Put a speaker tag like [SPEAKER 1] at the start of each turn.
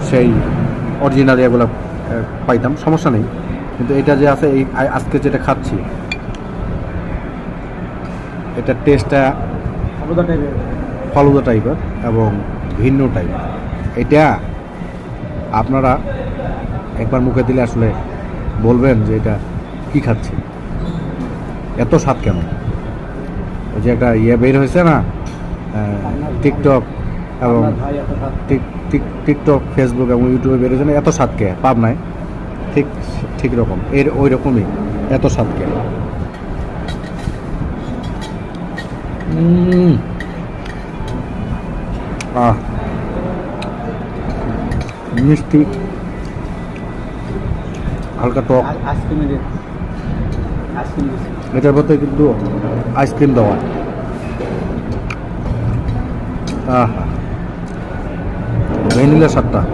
[SPEAKER 1] সেই অরিজিনাল এগুলো পাইতাম, সমস্যা নেই। কিন্তু এটা যে আছে এই আজকে যেটা খাচ্ছি, এটার টেস্টটা ফালুদা টাইপের এবং ভিন্ন টাইপের। এটা আপনারা একবার মুখে দিলে আসলে বলবেন যে এটা কি খাচ্ছি, এত স্বাদ কেন। ওই যে একটা বের হয়েছে না, টিকটক এবং টিকটক, ফেসবুক এবং ইউটিউবে বের হয়েছে না, এত স্বাদ কে পাবনায়, ঠিক ঠিক রকম ওই রকমই এত স্বাদ কে। মিষ্টি, হালকা টক, এটার মধ্যে কিন্তু আইসক্রিম দেওয়া। ভ্যানিলা স্বাদটা